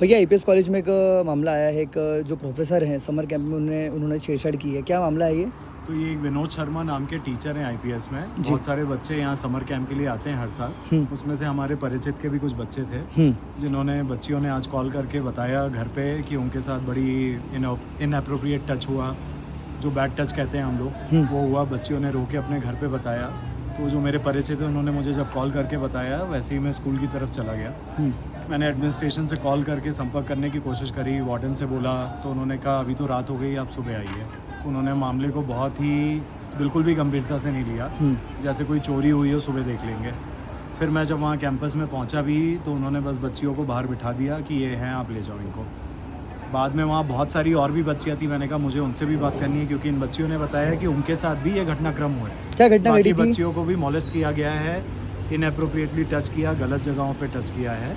भैया IPS college में एक मामला आया है। एक जो प्रोफेसर हैं समर कैंप में उन्होंने छेड़छाड़ की है, क्या मामला है ये? तो ये एक विनोद शर्मा नाम के टीचर हैं आईपीएस में। बहुत सारे बच्चे यहाँ समर कैंप के लिए आते हैं हर साल। उसमें से हमारे परिचित के भी कुछ बच्चे थे जिन्होंने बच्चियों ने आज कॉल करके बताया घर पे कि उनके साथ बड़ी इनअप्रोप्रिएट टच हुआ, जो बैड टच कहते हैं हम लोग, वो हुआ। बच्चियों ने रो के अपने घर पे बताया। तो जो मेरे परिचित हैं उन्होंने मुझे जब कॉल करके बताया, वैसे ही मैं स्कूल की तरफ चला गया। मैंने एडमिनिस्ट्रेशन से कॉल करके संपर्क करने की कोशिश करी, वार्डन से बोला, तो उन्होंने कहा अभी तो रात हो गई, आप सुबह आइए। उन्होंने मामले को बहुत ही बिल्कुल भी गंभीरता से नहीं लिया, जैसे कोई चोरी हुई हो, सुबह देख लेंगे। फिर मैं जब वहाँ कैंपस में पहुँचा भी तो उन्होंने बस बच्चियों को बाहर बिठा दिया कि ये हैं, आप ले जाओ इनको। बाद में वहाँ बहुत सारी और भी बच्चियाँ थी। मैंने कहा मुझे उनसे भी बात करनी है, क्योंकि इन बच्चियों ने बताया कि उनके साथ भी ये घटनाक्रम हुआ है। क्या घटना घटी थी? बच्चियों को भी मॉलेस्ट किया गया है, इनअप्रोप्रिएटली टच किया, गलत जगहों पे टच किया है।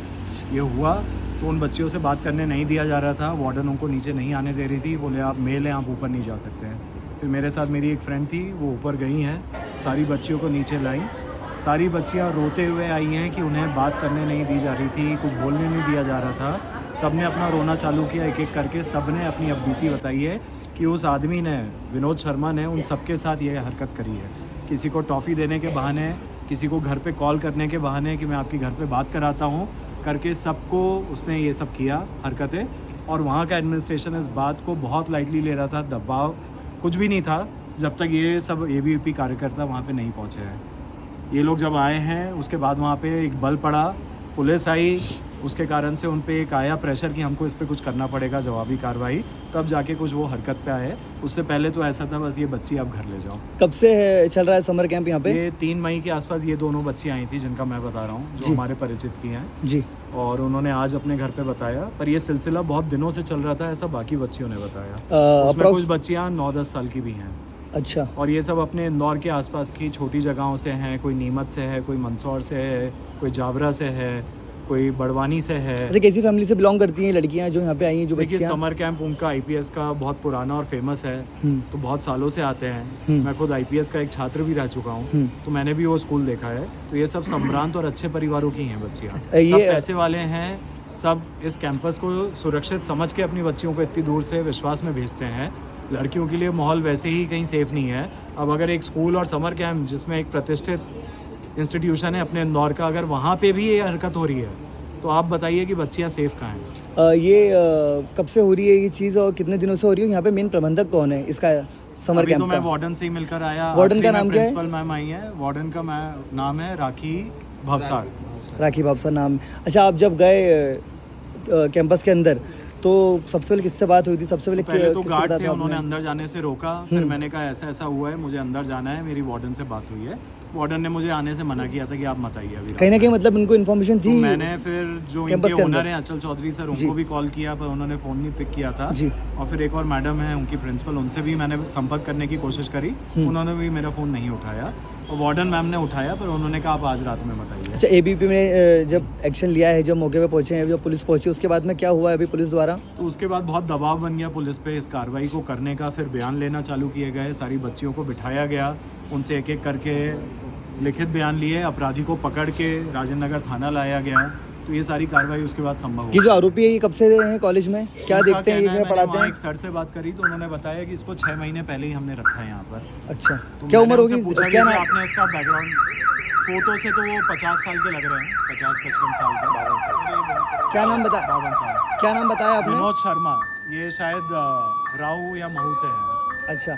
ये हुआ तो उन बच्चियों से बात करने नहीं दिया जा रहा था। वार्डन उनको नीचे नहीं आने दे रही थी, बोले आप मेल हैं, आप ऊपर नहीं जा सकते हैं। फिर मेरे साथ मेरी एक फ्रेंड थी, वो ऊपर गई हैं, सारी बच्चियों को नीचे लाई। सारी बच्चियाँ रोते हुए आई हैं कि उन्हें बात करने नहीं दी जा रही थी, कुछ बोलने नहीं दिया जा रहा था। सब ने अपना रोना चालू किया एक एक करके। सब ने अपनी अब बीती बताई है कि उस आदमी ने, विनोद शर्मा ने, उन सबके साथ ये हरकत करी है। किसी को टॉफ़ी देने के बहाने, किसी को घर पे कॉल करने के बहाने कि मैं आपकी घर पे बात कराता हूँ करके, सबको उसने ये सब किया हरकतें। और वहाँ का एडमिनिस्ट्रेशन इस बात को बहुत लाइटली ले रहा था। दबाव कुछ भी नहीं था जब तक ये सब एबीवीपी कार्यकर्ता वहाँ पे नहीं पहुँचे हैं। ये लोग जब आए हैं उसके बाद वहाँ पे एक बल पड़ा, पुलिस आई, उसके कारण से उन पे एक आया प्रेशर कि हमको इस पे कुछ करना पड़ेगा, जवाबी कार्रवाई, तब जाके कुछ वो हरकत पे आए। उससे पहले तो ऐसा था बस ये बच्ची आप घर ले जाओ। कब से चल रहा है समर कैंप यहाँ पे? ये 3 मई के आसपास ये दोनों बच्ची आई थी जिनका मैं बता रहा हूँ, जो हमारे परिचित की हैं जी। और उन्होंने आज अपने घर पे बताया। पर ये सिलसिला बहुत दिनों से चल रहा था, ऐसा बाकी बच्चियों ने बताया। उसमें कुछ बच्चियाँ 9-10 साल की भी हैं। अच्छा। और ये सब अपने इंदौर के आसपास की छोटी जगहों से हैं। कोई नीमच से है, कोई मंदसौर से है, कोई जावरा से है, कोई बड़वानी से है। अच्छा, कैसी फैमिली से बिलोंग करती हैं लड़कियां जो यहाँ पे आई हैं? जो देखिए, बच्चियां, समर कैंप उनका आईपीएस का बहुत पुराना और फेमस है, तो बहुत सालों से आते हैं। मैं खुद आईपीएस का एक छात्र भी रह चुका हूँ, तो मैंने भी वो स्कूल देखा है। तो ये सब संभ्रांत और अच्छे परिवारों की हैं बच्चियाँ। सब पैसे वाले हैं, सब इस कैंपस को सुरक्षित समझ के अपनी बच्चियों को इतनी दूर से विश्वास में भेजते हैं। लड़कियों के लिए माहौल वैसे ही कहीं सेफ नहीं है। अब अगर एक स्कूल और समर कैंप जिसमें एक प्रतिष्ठित इंस्टीट्यूशन है अपने इंदौर का, अगर वहाँ पे भी ये हरकत हो रही है, तो आप बताइए कि बच्चियाँ सेफ कहाँ हैं? ये कब से हो रही है ये चीज़ और कितने दिनों से हो रही है? यहाँ पे मेन प्रबंधक कौन है इसका समर कैंप तो का? मैं वार्डन से ही मिलकर आया। वार्डन का नाम क्या है? प्रिंसिपल मैम आई है। वार्डन का नाम है राखी भवसार। राखी भावसा नाम। अच्छा, आप जब गए कैंपस के अंदर तो सबसे पहले किससे बात हुई थी? सबसे पहले तो गार्ड थे, उन्होंने अंदर जाने से रोका। फिर मैंने कहा ऐसा ऐसा हुआ है, मुझे अंदर जाना है, मेरी वार्डन से बात हुई है। वार्डन ने मुझे आने से मना किया था कि आप मत आइए अभी। कहीं ना कहीं मतलब इनको इन्फॉर्मेशन थी। तो मैंने फिर जो इनके ओनर हैं अचल चौधरी सर, उनको भी कॉल किया, पर उन्होंने फ़ोन नहीं पिक किया था जी। और फिर एक और मैडम है उनकी प्रिंसिपल, उनसे भी मैंने संपर्क करने की कोशिश करी, उन्होंने भी मेरा फ़ोन नहीं उठाया। और वार्डन मैम ने उठाया, पर उन्होंने कहा आप आज रात में मत आइए। अच्छा, एबीपी में जब एक्शन लिया है, जब मौके पे पहुंचे हैं, जब पुलिस पहुंची, उसके बाद में क्या हुआ है अभी पुलिस द्वारा? तो उसके बाद बहुत दबाव बन गया पुलिस पे इस कार्रवाई को करने का। फिर बयान लेना चालू किए गए, सारी बच्चियों को बिठाया गया, उनसे एक एक करके लिखित बयान लिए, अपराधी को पकड़ के राजेंद्र नगर थाना लाया गया। तो ये सारी कार्रवाई उसके बाद संभव हुई। ये जो आरोपी है ये कब से हैं कॉलेज में? क्या देखते हैं, ये पढ़ाते हैं? एक सर से बात करी तो उन्होंने बताया कि इसको 6 महीने पहले ही हमने रखा है यहाँ पर। अच्छा, तो क्या उम्र होगी? क्या नाम आपने इसका बैकग्राउंड? फोटो से तो वो 50 साल के लग रहे हैं, 50-55 साल के। 52 साल। क्या नाम बताया? 52 साल। क्या नाम बताया आपने? विनोद शर्मा। ये शायद राऊ या महू से है। अच्छा।